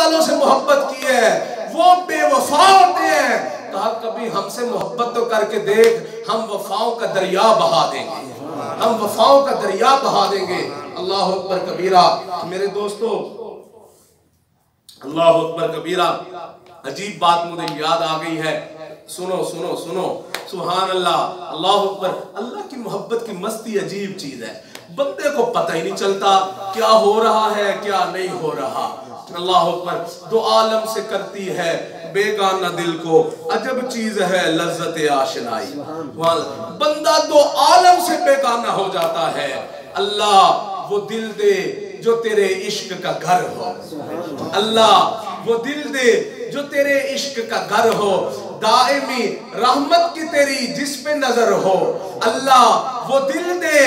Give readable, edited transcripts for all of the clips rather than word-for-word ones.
वालों से मोहब्बत की है वो बेवफा होते हैं। कहा कभी हमसे मोहब्बत तो करके देख, हम वफाओं का दरिया बहा देंगे, हम वफाओं का दरिया बहा देंगे। अल्लाह अकबर कबीरा। मेरे दोस्तों, अल्लाह अकबर कबीरा, अजीब बात मुझे याद आ गई है। सुनो सुनो सुनो, सुभान अल्लाह, अल्लाह अकबर। अल्लाह की मोहब्बत की मस्ती अजीब चीज है, बंदे को पता ही नहीं चलता क्या हो रहा है क्या नहीं हो रहा। अल्लाह अकबर। दो आलम से करती है बेगाना दिल को, अजब चीज है लज्जत आशनाई। बंदा दो आलम से बेगाना हो जाता है। अल्लाह वो दिल दे जो तेरे इश्क का घर हो, अल्लाह वो दिल दे जो तेरे इश्क का घर हो, दाइमी रहमत की तेरी जिस पे नजर हो। अल्लाह वो दिल दे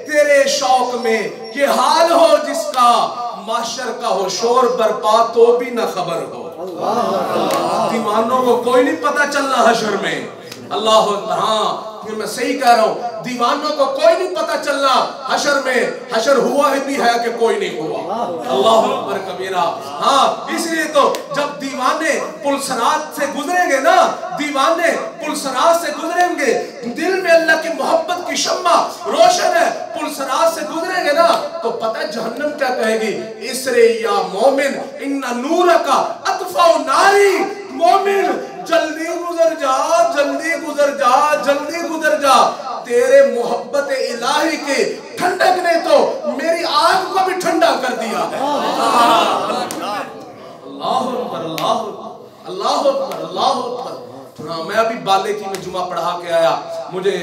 तेरे शौक में ये हाल हो जिसका माशर का हो शोर बरपा तो भी न खबर हो। दीवानों को कोई नहीं पता चलना हशर में। अल्लाह, हाँ मैं सही कह रहा हूँ, दीवानों को कोई नहीं पता चलना हशर में, हशर हुआ ही भी है कि कोई नहीं हुआ। अल्लाह अकबर कबीरा। हाँ, इसलिए तो जब दीवाने पुलसरात से गुजरेंगे ना, दीवाने पुलसरात से गुजरेंगे, दिल में अल्लाह की मोहब्बत की शम्मा रोशन है, पुलसरात से गुजरेंगे ना तो पता है जहन्नम क्या कहेगी, इसरे या मोमिन इन्ना नूर का अतफा नारी। मोमिन जल्दी गुजर जा, जल्दी गुजर जा, जल्दी गुजर जा, तेरे मोहब्बत इलाही के ठंडक ने तो मेरी आग को भी ठंडा कर दिया है। अल्लाह अकबर, अल्लाह अल्लाह अकबर, अल्लाह अकबर। मैं अभी बालेकी में जुमा पढ़ा के आया, मुझे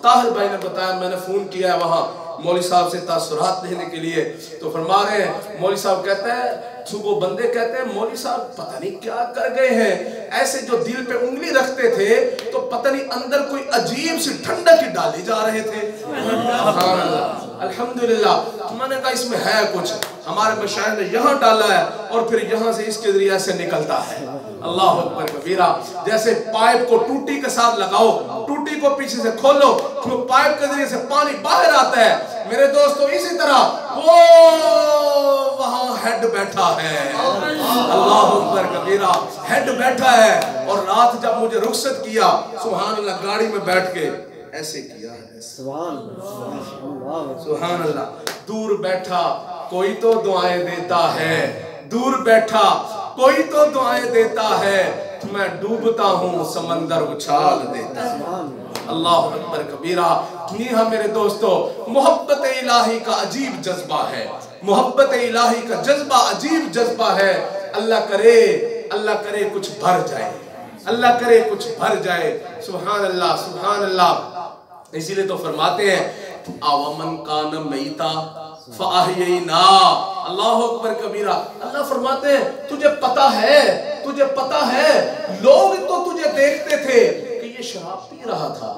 ताहिर भाई ने बताया, मैंने फोन किया है वहाँ मौली साहब से तासुरात लेने के लिए, तो फरमा रहे हैं, मौली साहब कहते हैं, सुबह बंदे कहते हैं मौली साहब पता नहीं क्या कर गए हैं, ऐसे जो दिल पे उंगली रखते थे तो पता नहीं अंदर कोई अजीब सी ठंडक ही डाले जा रहे थे। अल्हम्दुलिल्लाह। मैंने कहा इसमें है कुछ, हमारे मशाइख ने यहाँ डाला है और फिर यहाँ से इसके जरिए से निकलता है। अल्लाह अकबर कबीरा। जैसे पाइप को टूटी के साथ लगाओ, टूटी को पीछे से खोलो तो पाइप के जरिए से पानी बाहर आता है। मेरे दोस्तों, इसी तरह वो वहां हेड बैठा है, अल्लाह अकबर कबीरा, हेड बैठा है। और रात जब मुझे रुखसत किया, सुभान अल्लाह, गाड़ी में बैठ के ऐसे किया है, सुभान अल्लाह। दूर बैठा कोई तो दुआएं देता है, दूर बैठा कोई तो दुआएं देता है, मैं डूबता हूँ समंदर उछाल देता है। अल्लाह अकबर कबीरा। हाँ मेरे दोस्तों, मोहब्बत इलाही का अजीब जज्बा है, मोहब्बत इलाही का जज्बा अजीब जज्बा है। अल्लाह करे कुछ भर जाए, अल्लाह करे कुछ भर जाए। सुभान अल्लाह, सुभान अल्लाह। इसीलिए तो फरमाते हैं आवामन कान मईता फ़अहयैना। अल्लाह अकबर कबीरा। अल्लाह फरमाते हैं तुझे पता है, तुझे पता है, लोग तो तुझे देखते थे कि ये शराब पी रहा था,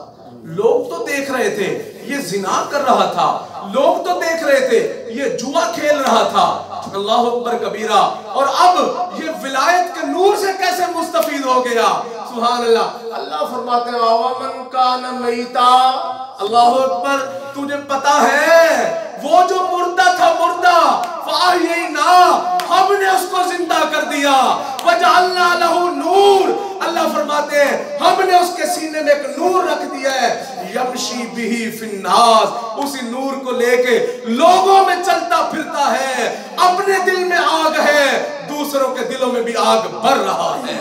लोग तो देख रहे थे ये जिना कर रहा था, लोग तो देख रहे थे ये जुआ खेल रहा था। अल्लाह अकबर कबीरा। और अब ये विलायत के नूर से कैसे मुस्तफीद हो गया। सुभान अल्लाह। अल्लाह फरमाते हैं आवामन कान मईता। अल्लाह अकबर। तुझे पता है वो जो मुर्दा था, मुर्दा, फ़अहयैना, हमने उसको जिंदा कर दिया, वजअलना लहू नूर। अल्लाह फरमाते हैं हमने उसके सीने में एक नूर रख दिया है, यमशी बिही फिन्नास, उसी नूर को लेके लोगों में चलता फिरता है। अपने दिल में आग है, दूसरों के दिलों में भी आग भर रहा है।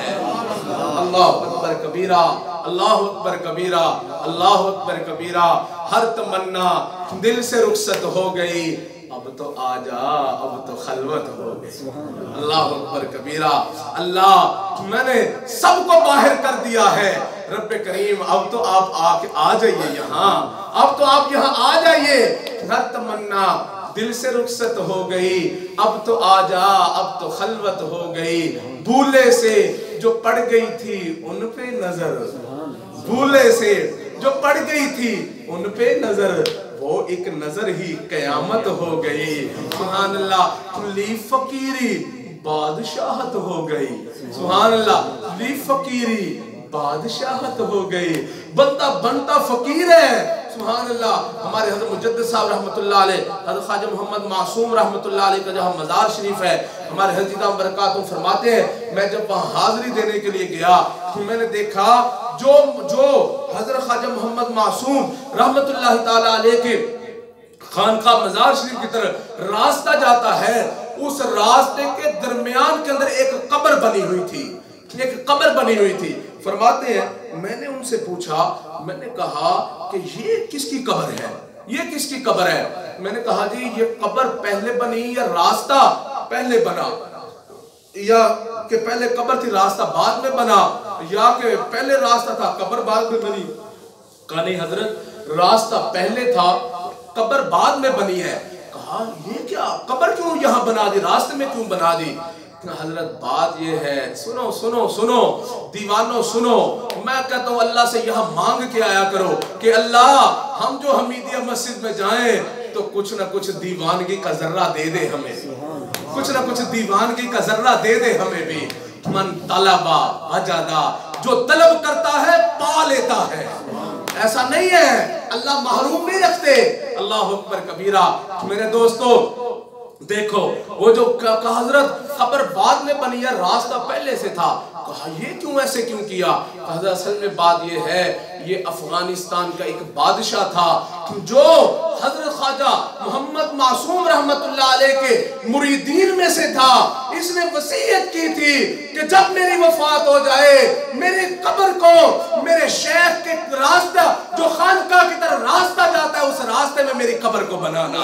अल्लाह अकबर कबीरा, अल्लाह अकबर कबीरा, अल्लाह अकबर कबीरा। हर तमन्ना दिल से रुखसत हो गई, अब तो आजा, अब तो खलवत हो गई। अल्लाह अकबर कबीरा। अल्लाह मैंने सबको बाहर कर दिया है, रब्बे करीम अब तो आप आके आ जाइए यहाँ, अब तो आप यहाँ आ जाइए। हर तमन्ना दिल से रुखसत हो गई, अब तो आजा, अब तो खलवत हो गई। भूले से जो पड़ गई थी उन पे नजर, भूले से जो पड़ गई थी उन पे नजर, वो एक नजर ही कयामत हो गई। सुभान अल्लाह। ली फकीरी बादशाहत हो गई, सुभान अल्लाह। ली फकीरी बादशाहत हो गई। बंदा बनता फकीर है, सुभान अल्लाह। हमारे हज़रत मुजद्दिद साहब रहमतुल्लाह अलैह, हज़रत ख्वाजा मोहम्मद मासूम रहमतुल्लाह अलैह का जहाँ मज़ार शरीफ है, हमारे हज़रत बरकातुहू फरमाते हैं, मैं जब वहाँ हाज़िरी देने के लिए गया तो मैंने देखा जो हज़रत ख्वाजा मोहम्मद मासूम रहमतुल्लाह ताला अलैह के खानका मज़ार शरीफ की तरफ रास्ता जाता है, उस रास्ते के दरमियान के अंदर एक कब्र बनी हुई थी, एक कब्र बनी हुई थी। फरमाते हैं मैंने उनसे पूछा, मैंने कहा कि ये किसकी कब्र है, ये किसकी कब्र है? मैंने कहा जी ये कब्र पहले बनी या रास्ता पहले बना, या कि पहले कब्र थी रास्ता बाद में बना, या कि पहले रास्ता था कब्र बाद में बनी? कहा नहीं हजरत, रास्ता पहले था कब्र बाद में बनी है। कहा ये क्या, कब्र क्यों यहाँ बना दी, रास्ते में क्यों बना दी? हजरत बात ये है, सुनो सुनो सुनो दीवानो सुनो, मैं कहता हूँ अल्लाह से यहाँ मांग के आया करो कि अल्लाह हम जो हमीदिया मस्जिद में जाएं तो कुछ ना कुछ दीवानगी का जर्रा दे दे हमें, कुछ ना कुछ दीवानगी का जर्रा दे दे हमें भी। मन तलबा वजदा, जो तलब करता है पा लेता है, ऐसा नहीं है, अल्लाह महरूम नहीं रखते। अल्लाह अकबर कबीरा। मेरे दोस्तों देखो वो जो हजरत खबर बाद में बनी है, रास्ता पहले से था। कहा ये क्यों, ऐसे क्यों किया? कहा असल में बात ये है, ये अफगानिस्तान का एक बादशाह था जो हजरत ख्वाजा मोहम्मद मासूम रहमतुल्लाह अलैह के मुरीदीन में से था। इसने वसीयत की थी कि जब मेरी वफात हो जाए मेरी कब्र को मेरे शेख के रास्ता जो खानका की तरफ रास्ता जाता है उस रास्ते में मेरी कब्र को बनाना,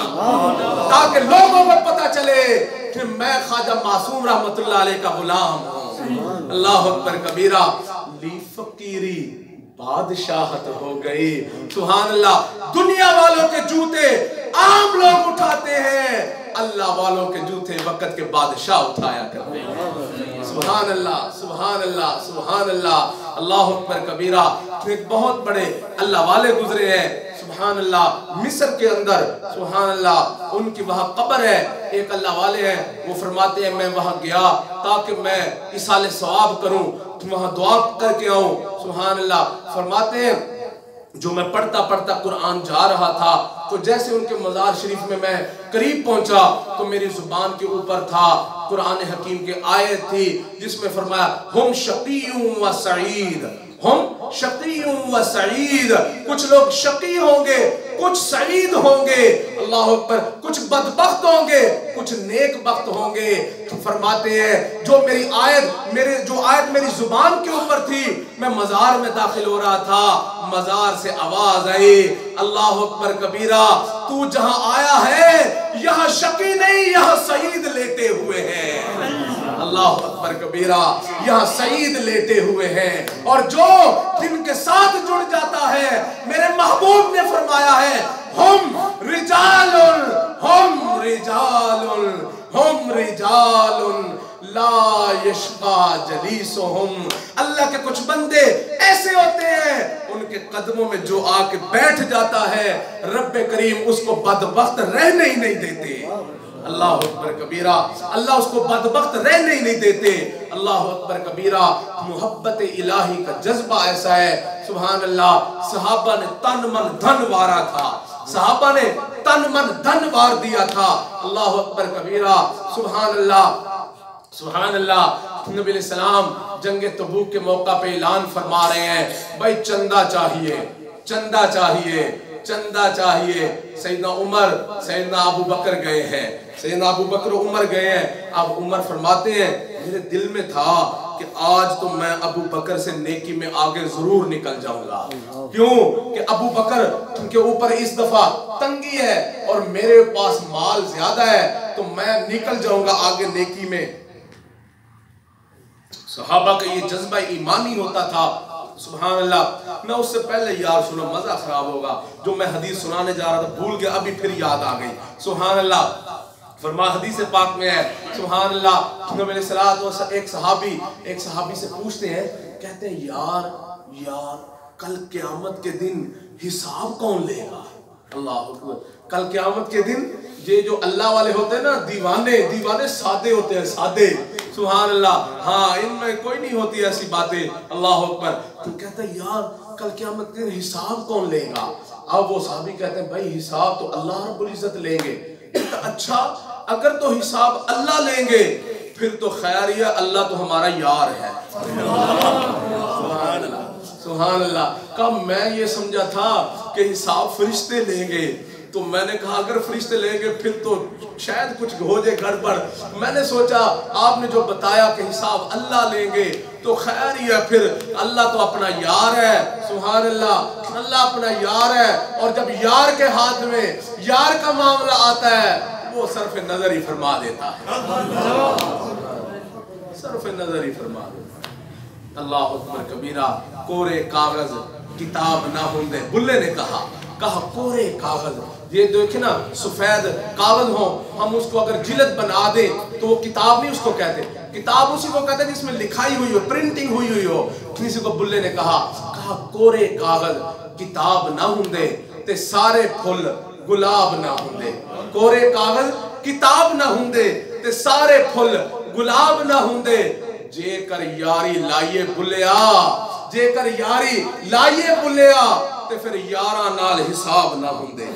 ताकि लोगों को पता चले कि मैं ख्वाजा मासूम रहमतुल्लाह अलैह का गुलाम हूँ। अल्लाह अकबर कबीरा। ली फकीरी बादशाहत हो गई। सुभान अल्लाह। दुनिया वालों के जूते आम लोग उठाते हैं, अल्लाह वालों के जूते वक्त के बादशाह उठाया करते हैं। सुभान अल्लाह सुभान अल्लाह सुभान अल्लाह। अल्लाह अकबर कबीरा। एक बहुत बड़े अल्लाह वाले गुजरे हैं, सुभान अल्लाह, मिस्र के अंदर, सुभान अल्लाह, उनकी वहाँ कब्र है। एक अल्लाह वाले हैं, वो फरमाते हैं मैं वहाँ गया ताकि मैं इसाले सवाब करूं, वहाँ दुआ करके आऊं। सुभान अल्लाह। फरमाते हैं जो मैं पढ़ता पढ़ता कुरान जा रहा था तो जैसे उनके मज़ार शरीफ में मैं करीब पहुंचा तो मेरी जुबान के ऊपर था कुरान हकीम की आयत थी जिसमें फरमाया हम शकीयुं व सईद, हम शकीयुं व सईद, कुछ लोग शकी होंगे कुछ सईद होंगे, अल्लाह अकबर, कुछ बदबख्त होंगे कुछ नेक बख्त होंगे। तो फरमाते हैं जो मेरी आयत मेरी जुबान के ऊपर थी, मैं मजार में दाखिल हो रहा था, मजार से आवाज आई अल्लाह अकबर कबीरा, तू जहां आया है यहाँ शकी नहीं यहाँ सईद लेटे हुए हैं। अल्लाह अकबर कबीरा। यहाँ सईद लेटे हुए हैं और जो जिनके साथ जुड़ जाता है मेरे महबूब ने फरमाया है हम रिजालुन ला यशका जलीसुहुम। अल्लाह के कुछ बंदे ऐसे होते हैं उनके कदमों में जो आके बैठ जाता है रब्बे करीम उसको बदबख्त रहने ही नहीं देते। अल्लाह अकबर कबीरा। अल्लाह उसको बदबख्त रहने ही नहीं देते। अल्लाह अकबर कबीरा। मोहब्बत इलाही का जज्बा ऐसा है, सुभान अल्लाह, सहाबा ने तन मन धन वारा था, सहाबा ने तन मन धन वार दिया था। अल्लाह अकबर कबीरा। सुभान अल्लाह सुभान अल्लाह। नबी सलाम जंग तबूक के मौका पे ऐलान फरमा रहे हैं भाई चंदा चाहिए, चंदा चाहिए, चंदा चाहिए। सैयदना उमर सैयदना अबू बकर गए हैं, सैयदना अबू बकर उमर गए हैं। अब उमर फरमाते हैं मेरे दिल में था कि आज तो मैं अबू बकर से नेकी में आगे जरूर निकल जाऊंगा। क्यों कि अबू बकर के ऊपर इस दफा तंगी है और मेरे पास माल ज्यादा है तो मैं निकल जाऊंगा आगे नेकी में। सहाबा का ये जज्बा ईमानी होता था। सुभान अल्लाह। मैं उससे पहले यार सुनो मजा खराब होगा, जो मैं हदीस सुनाने जा रहा था भूल गया, अभी फिर याद आ गई। सुभान अल्लाह। फरमा हदीस पाक में है, सुभान अल्लाह, नबी सल्लल्लाहु अलैहि वसल्लम एक सहाबी से पूछते हैं, कहते हैं यार कल क़यामत के दिन हिसाब कौन लेगा? अल्लाह अकबर। कल क़यामत के दिन ये जो अल्लाह वाले होते हैं ना, दीवाने सादे होते हैं, सादे सुभान अल्लाह। हाँ, इनमें कोई नहीं होती ऐसी बातें। अल्लाह अकबर। तो कहता है यार कल क़यामत के दिन हिसाब कौन लेगा? अब वो साहबी कहते हैं भाई हिसाब तो अल्लाह रब्बुल इज्जत लेंगे। अच्छा, अगर तो हिसाब अल्लाह लेंगे फिर तो खैर ही है, अल्लाह तो हमारा यार है। सुभान अल्लाह, सुभान अल्लाह। कब मैं ये समझा था कि हिसाब फरिश्ते लेंगे, तो मैंने कहा अगर फरिश्ते लेंगे फिर तो शायद कुछ हो जाए गड़बड़। मैंने सोचा आपने जो बताया कि हिसाब अल्लाह लेंगे तो खैर ही है, फिर अल्लाह तो अपना यार है। सुभान अल्लाह, अल्लाह अपना यार है। और जब यार के हाथ में यार का मामला आता है वो सर्फ नजर ही फरमा देता है, सर्फ नजर ही फरमा देता है। अल्लाह अकबर कबीरा। कोरे कागज किताब ना होंदे, बुल्ले ने कहा कोरे कागज। ये देखे ना, सफेद कागज हो, हम उसको अगर जिल्द बना दे तो वो किताब नहीं उसको कहते। किताब उसी को कहते जिसमें लिखाई हुई हो, प्रिंटिंग हुई हुई हो। किसी को बुल्ले ने कहा कोरे कागज किताब ना होंदे ते सारे फुल गुलाब ना होंदे। कोरे कागज किताब ना होंदे ते सारे फुल गुलाब ना होंदे। जेकर यारी लाइए बुलिया, जेकर यारी लाइए बुलिया ते फिर यारा नाल हिसाब ना होंदे।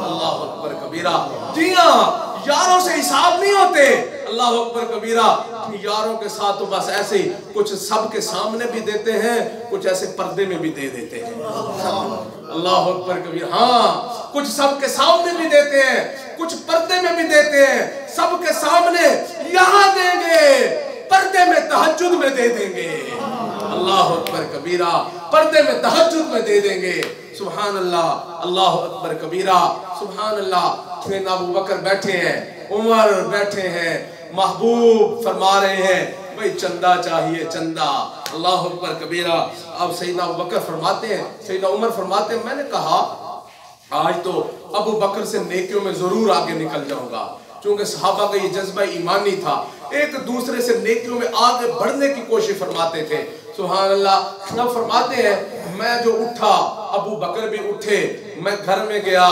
अल्लाह अकबर कबीरा। जी हाँ, यारों से हिसाब नहीं होते। अल्लाह अकबर कबीरा। यारों के साथ तो बस ऐसे ही कुछ सबके सामने भी देते हैं, कुछ ऐसे पर्दे में भी दे देते हैं। अल्लाह अकबर कबीरा। हाँ, कुछ सबके सामने भी देते हैं, कुछ पर्दे में भी देते हैं। सबके सामने यहाँ देंगे, पर्दे में तहज्जुद में दे देंगे। अल्लाह अकबर कबीरा। पर्दे में तहज्जुद में दे देंगे। सुभान अल्लाह, अल्लाह अकबर कबीरा। सुभान अल्लाह। सैयदना अबू बकर बैठे हैं, उमर बैठे हैं, महबूब फरमा रहे हैं भाई चंदा चाहिए, चंदा। अल्लाह अकबर कबीरा। अब सैयदना अबू बकर फरमाते हैं, सैयदना उमर फरमाते हैं, मैंने कहा आज तो अबू बकर से नेकियों में जरूर आगे निकल जाऊंगा, क्योंकि सहाबा का ये जज्बा ईमानी था, एक दूसरे से नेकियों में आगे बढ़ने की कोशिश फरमाते थे। सुभान अल्लाह। अब फरमाते हैं मैं जो उठा, अबू बकर भी उठे, मैं घर में गया,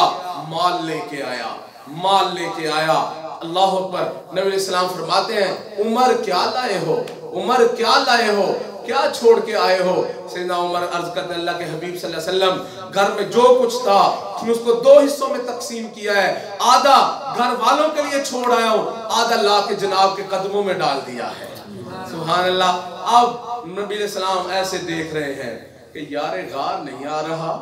माल लेके आया, माल लेके आया। अल्लाह अकबर। नबी सलाम फरमाते हैं उमर क्या लाए हो, उमर क्या लाए हो, क्या छोड़ के आए हो? सैयदना उमर अर्ज करते अल्लाह के हबीब सल्लल्लाहु अलैहि वसल्लम घर में जो कुछ था उसको दो हिस्सों में तकसीम किया है। आधा घर वालों के लिए छोड़ आया हूँ, आधा ला के जनाब के कदमों में डाल दिया है। सुभान अल्लाह। अब नबी सलाम ऐसे देख रहे हैं कि यार गार नहीं आ रहा,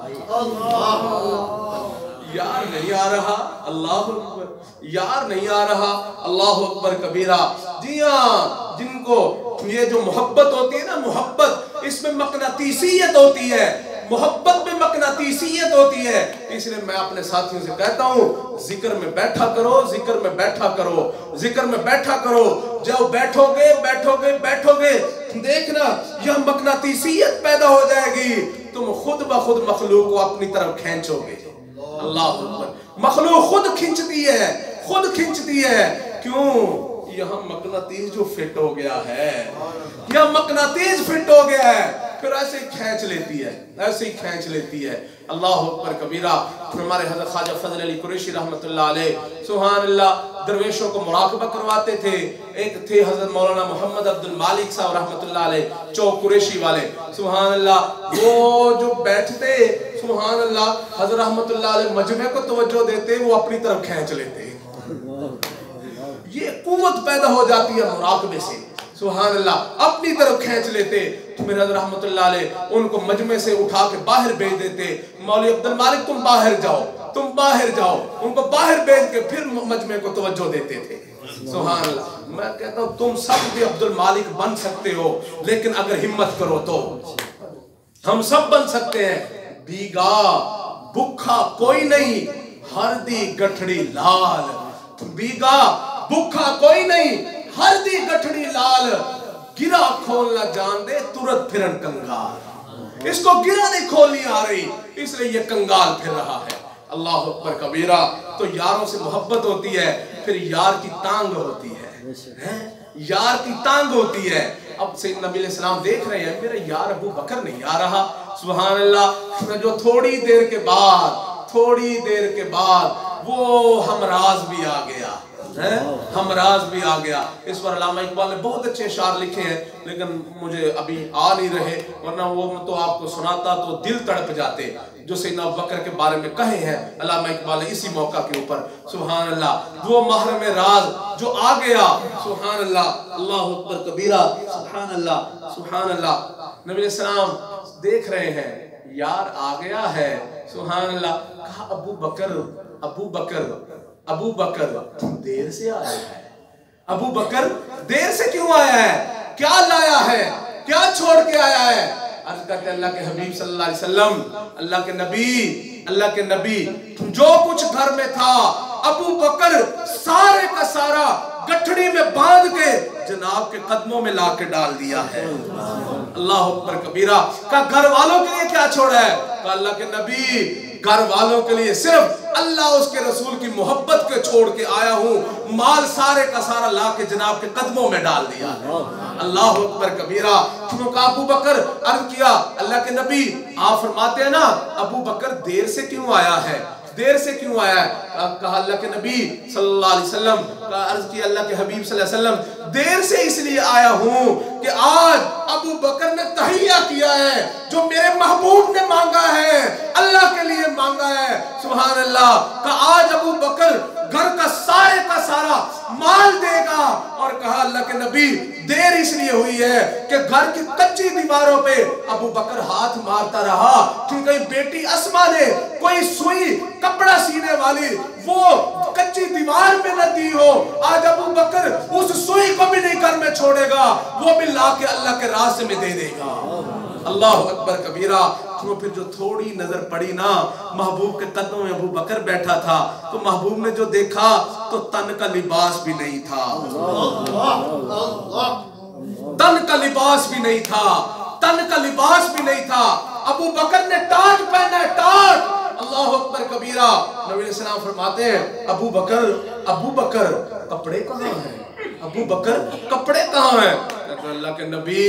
यार नहीं आ रहा। अल्लाह अकबर। यार नहीं आ रहा। अल्लाह अकबर कबीरा। जी हाँ, जिनको ये जो मोहब्बत होती है ना, मोहब्बत इसमें मकनातीसियत होती है, मोहब्बत में मकनातीसियत होती है। इसलिए मैं अपने साथियों से कहता हूँ जिक्र में बैठा करो, जिक्र में बैठा करो, जिक्र में बैठा करो। जब बैठोगे बैठोगे बैठोगे देखना यह मकनातीसियत पैदा हो जाएगी, तुम खुद ब खुद मखलूक को अपनी तरफ खींचोगे। अल्लाह अकबर। मखलूक खुद खींचती है, खुद खींचती है। क्यों? यहाँ मकनातीस जो फिट हो गया है, यह मकनातीस फिट हो गया है, फिर ऐसे ही खींच लेती है, ऐसे ही खींच लेती है। अल्लाह अकबर कबीरा। हमारे हज़रत ख्वाजा फजल अली कुरैशी रहमतुल्लाह अलैह सुभान अल्लाह दरवेशों को मुराकबा करवाते थे। एक थे हज़रत मौलाना मोहम्मद अब्दुल मालिक साहब रहमतुल्लाह अलैह, चौक कुरैशी वाले। सुभान अल्लाह। वो जो बैठते सुभान अल्लाह हज़रत रहमतुल्लाह अलैह मजमे को तवज्जो देते, वो अपनी तरफ खींच लेते। ये कुव्वत पैदा हो जाती है मुराकबे से। सुभान अल्लाह। अपनी तरफ खींच लेते। मेरे हज़रत रहमतुल्लाह अलैह उनको मजमे से उठा के बाहर भेज देते। मौलवी अब्दुल मालिक तुम बाहर जाओ, तुम बाहर जाओ। उनको बाहर भेज के फिर मजमे को तवज्जो देते थे। सुभान अल्लाह। मैं कहता हूँ तुम सब भी अब्दुल मालिक बन सकते हो, लेकिन अगर हिम्मत करो तो हम सब बन सकते हैं। भीगा भूखा कोई नहीं, हरदी गठड़ी लाल। भीगा भूखा कोई नहीं, हरदी गठड़ी लाल। गिरा खोल ना जान दे, तुरंत फिरन कंगाल। इसको गिरा नहीं खोलनी आ रही, इसलिए ये कंगाल फिर रहा है। अल्लाह अकबर कबीरा। तो यारों से मोहब्बत होती है, फिर यार की तांग होती है, यार की तांग होती है। अब सैयदना नबी सलाम देख रहे हैं मेरा यार अबू बकर नहीं आ रहा। सुभान अल्लाह। जो थोड़ी देर के बाद वो हमराज भी आ गया। हमराज भी आ गया। इस पर अल्लामा इकबाल ने बहुत अच्छे शार लिखे हैं, लेकिन मुझे अभी आ नहीं रहे, वरना वो तो आपको सुनाता तो दिल तड़प जाते। जो सैयदना अबू बकर के बारे में कहे हैं अल्लामा इकबाल ने इसी मौका के ऊपर, सुभान अल्लाह, वो महरम राज जो आ गया, सुभान अल्लाह, अल्लाहु अकबर कबीरा, सुभान अल्लाह, सुभान अल्लाह। नबी सलाम देख रहे हैं यार आ गया है, सुभान अल्लाह। कहा अबू बकर, अबू बकर, अबू बकर देर से आया है, अबू बकर देर से क्यों आया है, क्या लाया है, क्या छोड़ के आया है। अर्ज करते अल्लाह के हबीब सल्लल्लाहु अलैहि वसल्लम, अल्लाह के नबी, अल्लाह के नबी, जो कुछ घर में था अबू बकर सारे का सारा गठड़ी में बांध के जनाब के कदमों में ला के डाल दिया है। अल्लाह अकबर कबीरा। का घर वालों के लिए क्या छोड़ा है, का अल्लाह के नबी घर वालों के लिए सिर्फ अल्लाह उसके रसूल की मोहब्बत के छोड़ के आया हूँ, माल सारे का सारा ला के जनाब के कदमों में डाल दिया है। अल्लाह अकबर कबीरा। अबू बकर अर्ज किया अल्लाह के नबी, आप फरमाते हैं ना अबू बकर देर से क्यों आया है, देर से क्यों आया है। कहा अल्लाह के नबी सल्लल्लाहु अलैहि वसल्लम का अर्ज किया अल्लाह के हबीब सल्लल्लाहु अलैहि वसल्लम, देर से इसलिए आया हूं कि आज अबू बकर ने तहिया किया है जो मेरे महबूब ने मांगा है, अल्लाह के लिए मांगा है, सुभान अल्लाह। का आज अबू बकर घर का सारा माल देगा। और कहा अल्लाह के नबी देर इसलिए हुई है कि घर की कच्ची दीवारों पे अबू बकर हाथ मारता रहा, क्योंकि बेटी अस्मा ने कोई सुई कपड़ा सीने वाली वो कच्ची दीवार में न दी हो। आज अबू बकर उस सुई को भी नहीं घर में छोड़ेगा, वो भी ला के अल्लाह के रास्ते में दे देगा। अल्लाह अकबर कबीरा। तो फिर जो थोड़ी नजर पड़ी ना, महबूब के कदमों में अबू बकर बैठा था, तो महबूब ने जो देखा तो तन का लिबास भी नहीं था, तन का लिबास भी नहीं था, तन का लिबास भी नहीं था। अबू बकर ने टाट पहना है, टाट। अल्लाह अकबर कबीरा। नबी सलाम फरमाते हैं अबू बकर, अबू बकर कपड़े कहाँ हैं, अबू बकर कपड़े कहाँ हैं। अल्लाह के नबी,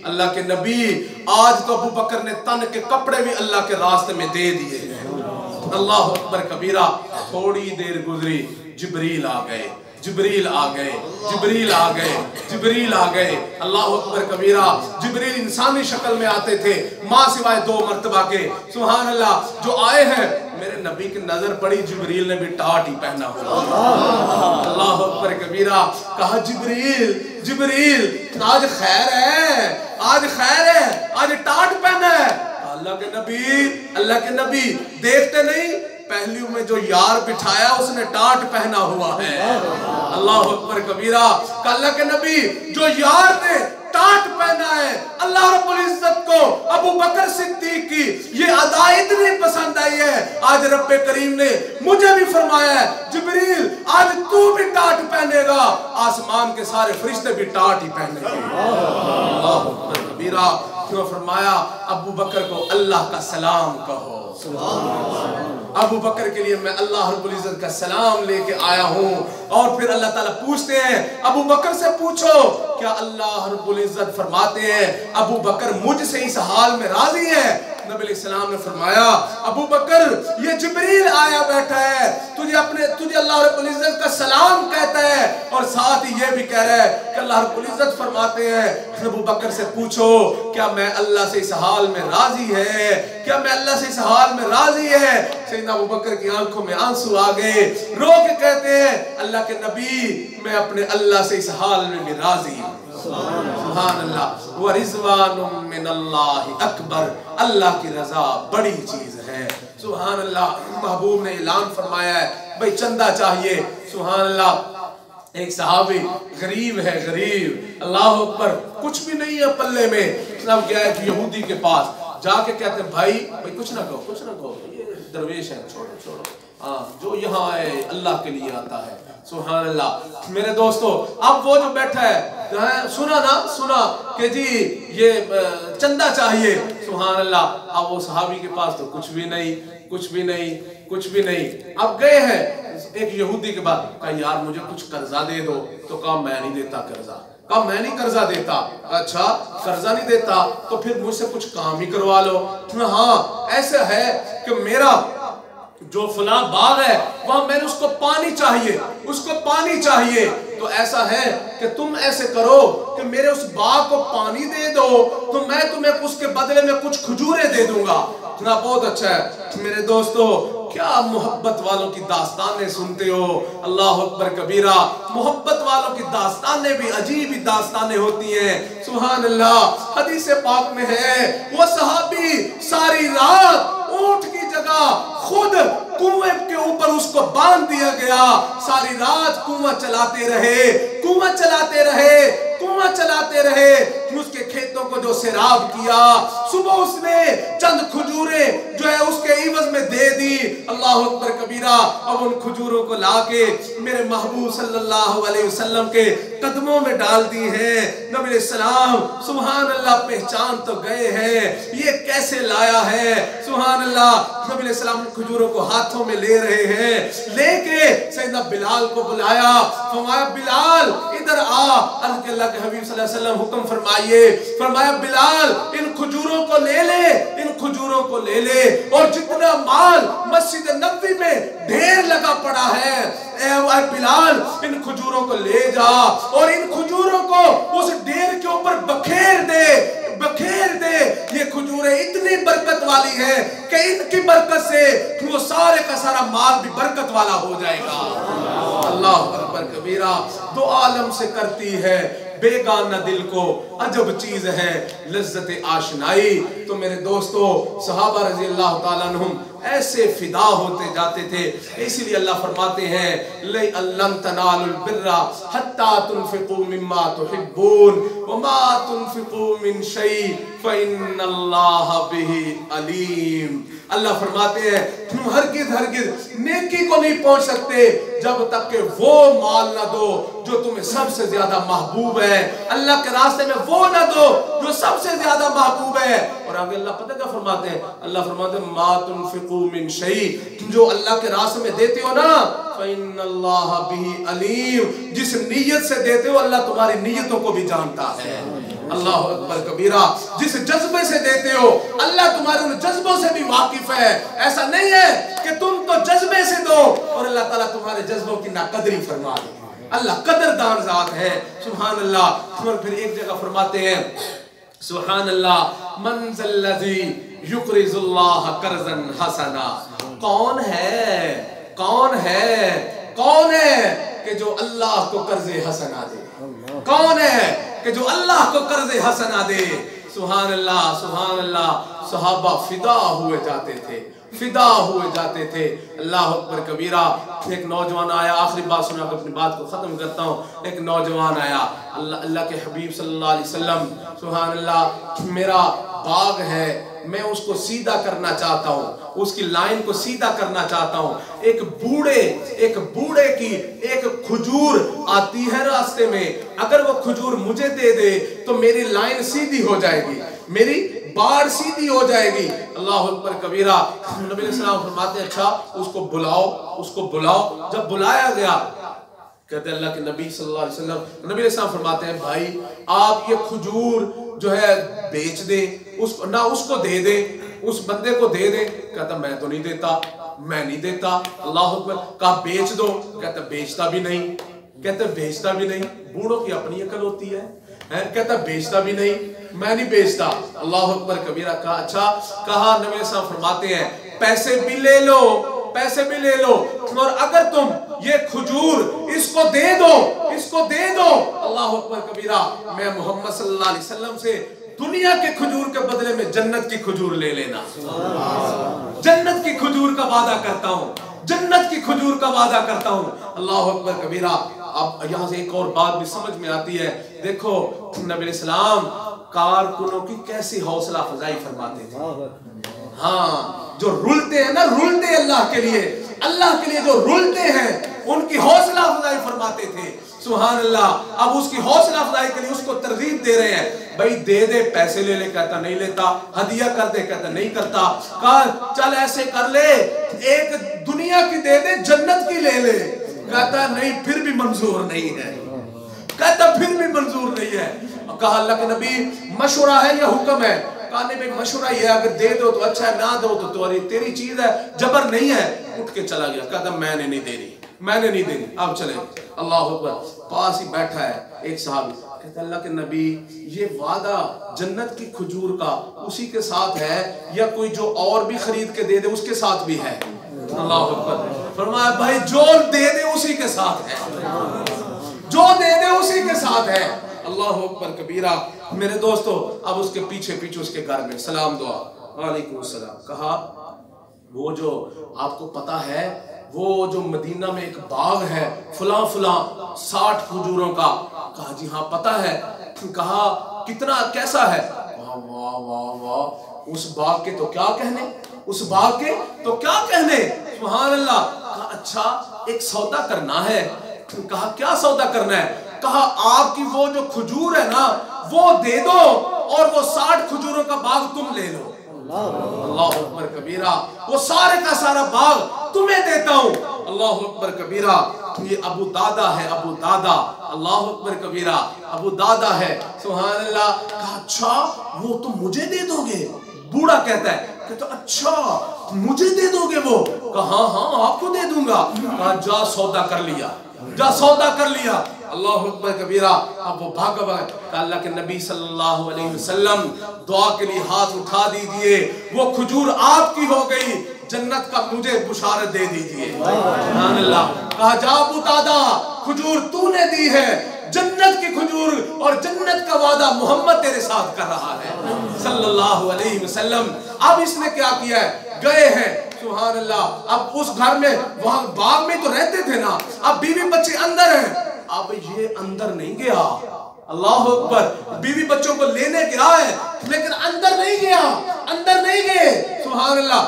अल्लाह के नबी, आज तो अबू बकर ने तन के कपड़े भी अल्लाह के रास्ते में दे दिए। अल्लाह अकबर कबीरा। थोड़ी देर गुजरी, जिब्रील आ गए, जिब्रील आ गए, जिब्रील आ गए, जिब्रील आ गए। अल्लाह अकबर कबीरा। जिब्रील इंसानी शक्ल में आते थे, माँ सिवाय 2 मर्तबा के, सुभान अल्लाह। जो आए हैं मेरे नबी की नजर पड़ी, जिब्रील ने भी टाट ही पहना हुआ। अल्लाह अकबर कबीरा। कहा जिब्रील, जिब्रील आज खैर है, आज खैर है, आज टाट पहना है। अल्लाह के नबी, अल्लाह के नबी देखते नहीं पहलू में जो यार बिठाया उसने टाट पहना हुआ है। अल्लाह अकबर कबीरा। अल्लाह के नबी जो यार ने टाट पहना है, अल्लाह रब्बुल इज्जत को अबू बकर सिद्दीक की ये अदा इतनी पसंद आई है, आज रब्बे करीम ने मुझे भी फरमाया है जिब्रील आज तू भी टाट पहनेगा, आसमान के सारे फरिश्ते भी टाट ही पहनेंगे। अल्लाह अकबर कबीरा। क्यों फरमाया अबू बकर को अल्लाह का सलाम कहो। अबू बकर के लिए मैं अल्लाह रब्बुल इज्जत का सलाम लेके आया हूँ। और फिर अल्लाह ताला पूछते हैं अबू बकर से पूछो, क्या अल्लाह रब्बुल इज्जत फरमाते हैं अबू बकर मुझसे इस हाल में राजी है। नबी सलाम ने फरमाया अबू बकर ये जिब्रील आया बैठा है, तुझे अल्लाह रब्बुल इज्जत का सलाम कहता है और साथ ही ये भी कह रहा है कि अल्लाह रब्बुल इज्जत फरमाते हैं अबू बकर से पूछो क्या मैं अल्लाह से इस हाल में राजी है, क्या मैं अल्लाह से इस हाल में राजी है। सैयदना अबू बकर की आंखों में आंसू आ गए, रो के कहते हैं अल्लाह के नबी मैं अपने अल्लाह से इस हाल में भी राजी हूँ। सुभान अल्लाह। व रिज़वानुम मिनल्लाहि अकबर, अल्लाह की रजा बड़ी चीज है। सुभान अल्लाह। महबूब ने ऐलान फरमाया है भाई चंदा चाहिए। सुभान अल्लाह। एक सहाबी गरीब है, गरीब, अल्लाह अकबर, कुछ भी नहीं है पल्ले में। सब गया कि यहूदी के पास जाके कहते हैं भाई कुछ ना कहो, कुछ ना कहो, ये दरवेश है, छोड़ो छोड़ो, हाँ जो यहाँ आए अल्लाह के लिए आता है। सुभान अल्लाह। मेरे दोस्तों अब वो जो बैठा है सुना ना, सुना कि जी ये चंदा चाहिए। सुभान अल्लाह। अब वो सहाबी के पास तो कुछ भी नहीं, कुछ भी नहीं, कुछ भी नहीं। अब गए हैं एक यहूदी के पास, कहा यार मुझे कुछ कर्जा दे दो। तो कहा मैं नहीं देता कर्जा, कहा मैं नहीं कर्जा देता। अच्छा कर्जा नहीं देता तो फिर मुझसे कुछ काम ही करवा लो। हाँ ऐसा है कि मेरा जो फला बाग है वहां मैंने उसको पानी चाहिए, उसको पानी चाहिए। तो ऐसा है कि तुम ऐसे करो कि मेरे उस बाग को पानी दे दो, तो मैं तुम्हें उसके बदले में कुछ खजूरें दे दूंगा। ना बहुत अच्छा है मेरे दोस्तों, क्या मोहब्बत वालों की दास्तानें सुनते हो। अल्लाह अकबर कबीरा। मोहब्बत वालों की दास्तानें भी अजीब ही दास्तानें होती हैं। सुभान अल्लाह। हदीस पाक में है वो सहाबी सारी रात ऊंट की जगह खुद कुएं के ऊपर उसको बांध दिया गया, सारी रात कुआं चलाते रहे, कुआं चलाते रहे, कुआं चलाते रहे। उसके खेतों को जो सैराब किया, सुबह उसने चंद खजूरें जो है उसके इवज में दे दी। अल्लाह अकबर कबीरा। अब उन खजूरों को लाके मेरे महबूब सल्लल्लाहु अलैहि वसल्लम के कदमों में डाल दी हैं। नबी सलाम सुभान अल्लाह पहचान तो गए हैं, ये कैसे लाया है। सुभान अल्लाह। नबी सलाम खजूरों को हाथों में ले रहे हैं, लेके सैयदना बिलाल को बुलाया, फरमाया बिलाल इधर आ। अल्लाह के हबीब सल्लल्लाहु अलैहि वसल्लम हुक्म फरमाइए, फरमाया बिलाल इन खजूरों को ले ले, इन खजूरों को ले ले, और जितना माल मस्जिद नबवी में ढेर लगा पड़ा है, ए बिलाल इन खजूरों को ले जा और इन खजूरों को उस ढेर के ऊपर बखेर दे, बखेर दे। ये खजूरें इतनी बरकत वाली है कि इनकी बरकत से वो सारे का सारा माल भी बरकत वाला हो जाएगा। अल्लाह अकबर कबीरा। दो आलम से करती है बेगाना दिल को अजब चीज है लज्जत आशनाई। तो मेरे दोस्तों सहाबा रजी अल्लाह ताला अन्हुम ऐसे फिदा होते जाते थे। इसीलिए अल्लाह फरमाते हैं लन तनालुल बिर्रा हत्ता तुनफिकू मिम्मा तुहिब्बून वमा तुनफिकू मिन शै फइन्नल्लाह बिही अलीम। अल्लाह फरमाते हैं तुम हरगिज़ नेकी को नहीं पहुंच सकते जब तक कि वो माल ना दो जो तुम्हें सबसे ज्यादा महबूब है। अल्लाह के रास्ते में वो ना दो जो सबसे ज्यादा महबूब है। और आगे अल्लाह पता क्या फरमाते हैं, अल्लाह फरमाते हैं मा तुनफिकू मिन शै, जो अल्लाह के रास्ते में देते हो ना फइन्नल्लाह बिही अलीम, जिस नीयत से देते हो अल्लाह तुम्हारी नीयतों को भी जानता है। अल्लाह अकबर कबीरा। जिस जज्बे से देते हो अल्लाह तुम्हारे उन जज्बों से भी वाकिफ है। ऐसा नहीं है कि तुम तो जज्बे से दो और अल्लाह ताला तुम्हारे जज्बों की नाकदरी फरमा दे। अल्लाह कदरदान जात है। सुभान अल्लाह। और फिर एक जगह फरमाते हैं सुभान अल्लाह मंज़ल्लज़ी युक़रिज़ुल्लाह कर्ज़न हसना। कौन है, कौन है, कौन है कि जो अल्लाह को कर्ज़े हसना दे? कौन है कि जो अल्लाह को कर्ज़े हसना दे? सुभान अल्लाह, सुभान अल्लाह। सहाबा फिदा हुए जाते थे, फिदा हुए जाते थे। अल्लाह अकबर कबीरा। एक नौजवान आया, आखिरी बात सुना कर अपनी बात को खत्म करता हूँ। एक नौजवान आया, अल्लाह के हबीब सल्लल्लाहु अलैहि वसल्लम सुभान अल्लाह मेरा बाग है, मैं उसको सीधा करना चाहता हूँ, उसकी लाइन को सीधा करना चाहता हूँ। एक बूढ़े की एक खजूर आती है रास्ते में, अगर वो खजूर मुझे दे दे तो मेरी लाइन सीधी हो जाएगी, मेरी बाढ़ सीधी हो जाएगी। अल्लाह अकबर कबीरा। नबी सल्लल्लाहु फरमाते हैं अच्छा उसको बुलाओ, उसको बुलाओ। जब बुलाया गया कहते अल्लाह के नबी सल्लल्लाहु अलैहि वसल्लम, नबी सल्लल्लाहु फरमाते हैं भाई आप ये खजूर जो है बेच दे, उसको ना उसको दे दे, उस बंदे को दे दे। कहता मैं तो नहीं देता, मैं नहीं देता। अल्लाह अकबर। कहा बेच दो, कहता बेचता भी नहीं, कहते बेचता भी नहीं। बूढ़ों की अपनी अकल होती है, कहता बेचता भी नहीं, मैं नहीं बेचता। अल्लाह अकबर कबीरा। कहा अच्छा, कहा नबी साहब फरमाते हैं पैसे भी ले लो, पैसे भी ले लो, और अगर तुम ये खजूर इसको दे दो, इसको दे दो, अल्लाह अकबर कबीरा, मैं मोहम्मद सल्लल्लाहु अलैहि वसल्लम से दुनिया के खजूर के बदले में जन्नत की खजूर ले लेना। जन्नत की खजूर का वादा करता हूँ, जन्नत की खजूर का वादा करता हूँ। अल्लाह अकबर कबीरा। अब यहाँ से एक और बात भी समझ में आती है। देखो नबी सलाम कारकुनों की कैसी हौसला अफजाई फरमाते थे। हाँ, जो रुलते हैं ना, रुलते अल्लाह के लिए, अल्लाह के लिए जो रुलते हैं उनकी हौसला अफजाई फरमाते थे। सुभान अल्लाह। अब उसकी हौसला अफजाई के लिए उसको तरगीब दे रहे हैं, भाई दे दे, पैसे ले ले, कहता नहीं लेता। हदिया कर दे, कहता नहीं करता। कहा चल ऐसे कर ले, एक दुनिया की दे दे, जन्नत की ले ले, कहता नहीं, फिर भी मंजूर नहीं है, कहता फिर भी मंजूर नहीं है। कहा अल्लाह के नबी मशवरा है या हुक्म है? कहा नहीं भाई मशवरा ये है, अगर दे दो तो अच्छा है, ना दो तो तेरी चीज है, जबर नहीं है। उठ के चला गया, कहता मैंने नहीं देनी, मैंने नहीं देनी, अब चले। अल्लाह अकबर। पास ही बैठा है एक साहब, कहता अल्लाह के नबी ये वादा जन्नत की खजूर का उसी के साथ है या कोई जो और भी खरीद के दे दे उसके साथ भी है? अल्लाह अकबर। फरमाया भाई जो दे दे उसी के साथ है, जो दे दे उसी के साथ है। अल्लाह अकबर कबीरा। मेरे दोस्तों अब उसके पीछे पीछे उसके घर में सलाम दुआ, वालेकुम सलाम। कहा वो जो आपको पता है वो जो मदीना में एक बाग है फुला फुला 60 खजूरों का? कहा जी हाँ पता है। कहा कितना कैसा है? वाह वाह वाह वाह, उस बाग के तो क्या कहने, उस बाग के तो क्या कहने, सुभान अल्लाह। कहा अच्छा एक सौदा करना है। कहा क्या सौदा करना है? कहा आपकी वो जो खजूर है ना वो दे दो और वो 60 खजूरों का बाग तुम ले लो। अल्लाह अकबर कबीरा। वो सारे का सारा बाग तुम्हें देता हूं। अल्लाह अकबर कबीरा। ये अबू दादा है, अबू दादा। अल्लाह अकबर कबीरा। अबू दादा है, सुभान अल्लाह। कहा अच्छा वो तुम मुझे दे दोगे? बूढ़ा कहता है, कहता अच्छा मुझे दे दोगे वो? कहा हाँ आपको दे दूंगा। कहा जा सौदा कर लिया, जा सौदा कर लिया। अल्लाह अकबर कबीरा। अब वो भागा अल्लाह के नबी सल्लल्लाहु अलैहि वसल्लम दुआ के लिए हाथ उठा दीजिए, वो खजूर आपकी हो गई, जन्नत का मुझे बुशारत दे दीजिए। सुभान अल्लाह। कहा जा अबू दादा खजूर तूने दी है, जन्नत की खजूर और जन्नत का वादा मोहम्मद तेरे साथ कर रहा है सल्लल्लाहु अलैहि वसल्लम। अब इसने क्या किया है, गए हैं सुभान अल्लाह। अब उस घर में वहां बाग में तो रहते थे ना, अब बीवी बच्चे अंदर हैं। अब ये अंदर नहीं गया, अल्लाह अकबर। बीवी बच्चों को लेने गया है लेकिन अंदर नहीं गया, अंदर नहीं गए सुभान अल्लाह।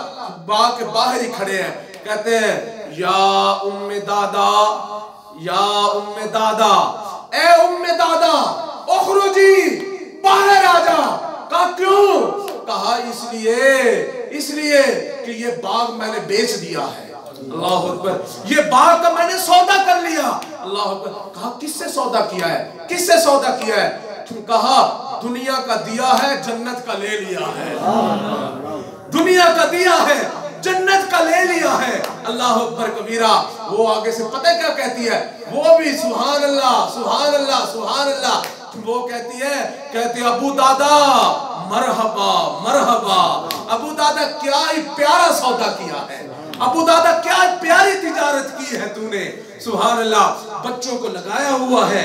बाग के बाहर ही खड़े हैं, कहते हैं या उम्मे दादा, या उम्मे दादा, ए उम्मे दादा उखरुजी, बाहर आ जा। कहा क्यों? कहा इसलिए कि ये बाग मैंने बेच दिया है। अल्लाह अकबर। ये बाग का मैंने सौदा कर लिया। अल्लाह अकबर। कहा किससे सौदा किया है, किससे सौदा किया है? कहा दुनिया का दिया है, जन्नत का ले लिया है। दुनिया का दिया है, जन्नत का ले लिया है। अल्लाह अकबर कबीरा। वो आगे से पता क्या कहती है, वो भी सुभान अल्लाह सुभान अल्लाह सुभान अल्लाह। वो कहती है अबू दादा मरहबा मरहबा। अबू दादा क्या ही प्यारा सौदा किया है, अबू दादा क्या प्यारी तिजारत की है तूने, सुभान अल्लाह। बच्चों को लगाया हुआ है,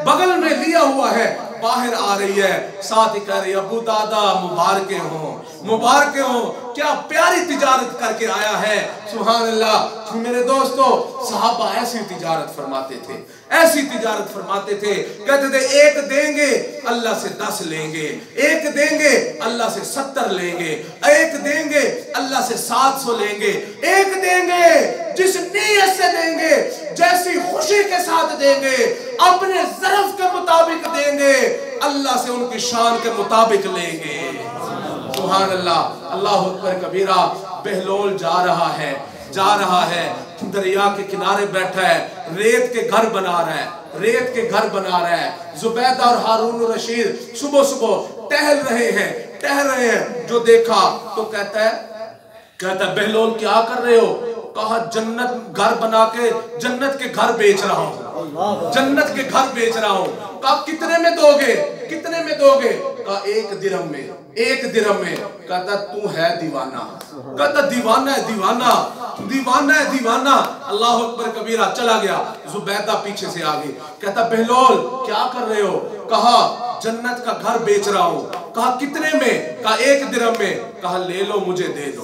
बगल में लिया हुआ है, बाहर आ रही है, साथ ही कह रही अबू दादा मुबारके हो, मुबारके हो, क्या प्यारी तिजारत करके आया है, सुभान अल्लाह। मेरे दोस्तों सहाबा ऐसी तिजारत फरमाते थे, ऐसी तिजारत फरमाते थे। कहते थे एक देंगे अल्लाह से 10 लेंगे, एक देंगे अल्लाह से 70 लेंगे, एक देंगे अल्लाह से 700 लेंगे, एक देंगे जिस नीयत से देंगे, जैसी खुशी के साथ देंगे, अपने ज़र्फ के मुताबिक देंगे, अल्लाह से उनकी शान के मुताबिक लेंगे। सुभान अल्लाह। अल्लाह अकबर कबीरा। बहलोल जा रहा है, दरिया के किनारे बैठा है, रेत के घर बना रहा है, रेत के घर बना रहा है। जुबैदा और हारून रशीद सुबह सुबह टहल रहे हैं। जो देखा तो कहता है बहलोल क्या कर रहे हो? कहा जन्नत घर बना के जन्नत के घर बेच रहा हूँ, जन्नत के घर बेच रहा हूँ। कहा कितने में दोगे, कितने में दोगे? कहा 1 दिरहम में, 1 दिरहम में। कहता तू है दीवाना, कहता दीवाना है, दीवाना दीवाना है, दीवाना। अल्लाह अकबर कबीरा। चला गया। जुबैदा पीछे से आ गई, कहता बहलोल क्या कर रहे हो? कहा जन्नत का घर बेच रहा हूँ। कहा कितने में? कहा 1 दिरहम में। कहा ले लो मुझे दे दो,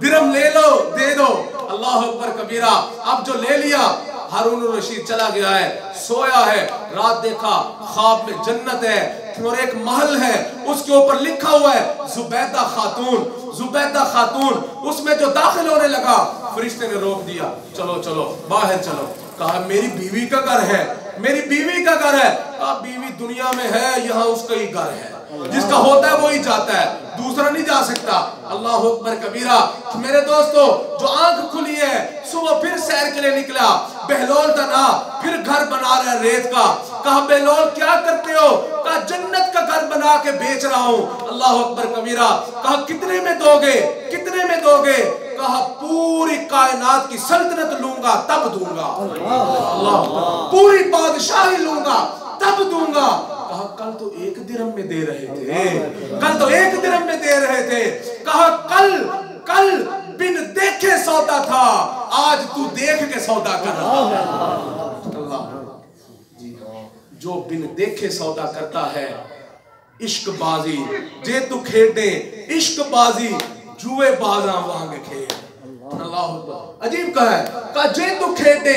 दिरहम ले लो दे दो। अल्लाह अकबर कबीरा। अब जो ले लिया, हारून रशीद चला गया है, सोया है, रात देखा ख्वाब में जन्नत है और एक महल है, उसके ऊपर लिखा हुआ है जुबैदा खातून, जुबैदा खातून। उसमें जो दाखिल होने लगा, फरिश्ते ने रोक दिया, चलो चलो बाहर चलो। कहा मेरी बीवी का घर है, मेरी बीवी का घर है। कहा बीवी दुनिया में है, यहाँ उसका ही घर है, जिसका होता है वो ही जाता है, दूसरा नहीं जा सकता। अल्लाह अकबर कबीरा। मेरे दोस्तों जो आंख खुली है, सुबह फिर सैर के लिए निकला, बहलोल तना फिर घर बना रहा है रेत का। कहा बहलोल क्या करते हो? कहा जन्नत का घर बना के बेच रहा हूं। अल्लाह अकबर कबीरा। कहा कितने में दोगे, कितने में दोगे? कहा पूरी कायनात की सल्तनत लूंगा तब दूंगा। अल्लाह, पूरी बादशाही लूंगा तब दूंगा। कहा कल तो 1 दिरहम में दे रहे थे, कल तो 1 दिरहम में दे रहे थे। कहा कल बिन देखे सौदा था, आज तू देख के सौदा कर रहा है। अल्लाह जी, जो बिन देखे सौदा करता है, इश्क बाजी जे तू खेडे, इश्क बाजी जुए बाजा वांग खेड। अल्लाह अजीब कहा है, कहा जे तू खेडे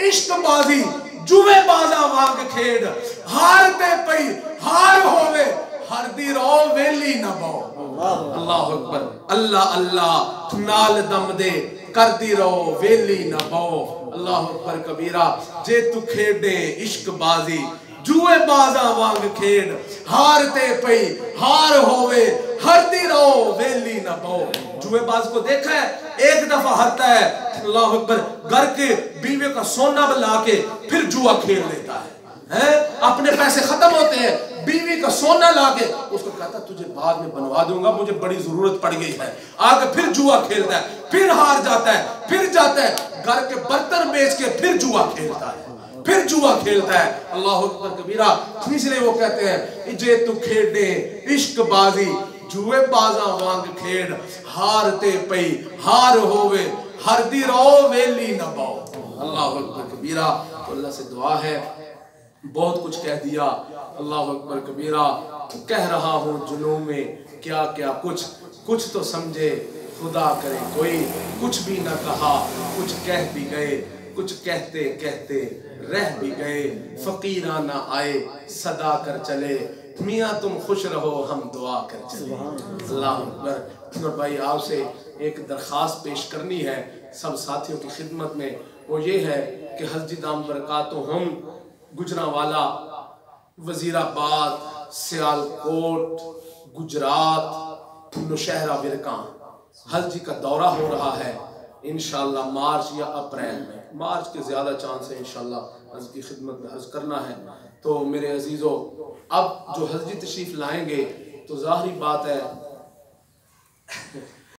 इश्क बाजी जुए बाजा वांग खेड, हारते पई हार होवे हरदी रो वेली न बो। अल्लाह अकबर। अल्लाह अल्लाह नाल दम दे करदी रो वेली न बो। अल्लाह अकबर कबीरा। जे तू खेडे इश्क बाजी जुए बाजा वांग खेड, हारते पई हार होवे हरदी रो वेली न बो। जुए बाज को देखा है, एक दफा हारता है, अल्लाह अकबर, घर के बीवे का सोना बना के फिर जुआ खेल लेता है। अपने पैसे खत्म होते हैं, बीवी का सोना लाके उसको कहता तुझे बाद में बनवा दूंगा, मुझे बड़ी जरूरत पड़ गई है। आगे फिर जुआ खेलता है, फिर हार जाता है, फिर जाता है घर के बर्तन बेच के फिर जुआ खेलता है, फिर जुआ खेलता है। अल्लाह अकबर कबीरा। इसलिए वो कहते हैं जे तू खेडे इश्क बाजी जुए बाजा वांग खेड, हारते पई हार होवे हरदी रो वेली न बो। अल्लाह अकबर कबीरा। तो अल्लाह से दुआ है, बहुत कुछ कह दिया। अल्लाह अकबर कबीरा। कह रहा हूँ जुनून में क्या क्या कुछ तो समझे खुदा करे कोई, कुछ भी न कहा कुछ कह भी गए, कुछ कहते कहते रह भी गए, फकीराना आए सदा कर चले, मियाँ तुम खुश रहो हम दुआ कर चले। अल्लाह अकबर। और भाई आपसे एक दरख्वास्त पेश करनी है सब साथियों की खिदमत में, वो ये है कि हज़रत दाम बरकातुहुम गुजरांवाला, वजीराबाद, सियालकोट, गुजरात, नौशहरा विरका हज जी का दौरा हो रहा है इंशाअल्लाह मार्च या अप्रैल में। मार्च के ज़्यादा चांस है इंशाअल्लाह हज की खिदमत में हज करना है। तो मेरे अजीज़ों, अब जो हज जी तशरीफ़ लाएंगे तो ज़ाहिरी बात है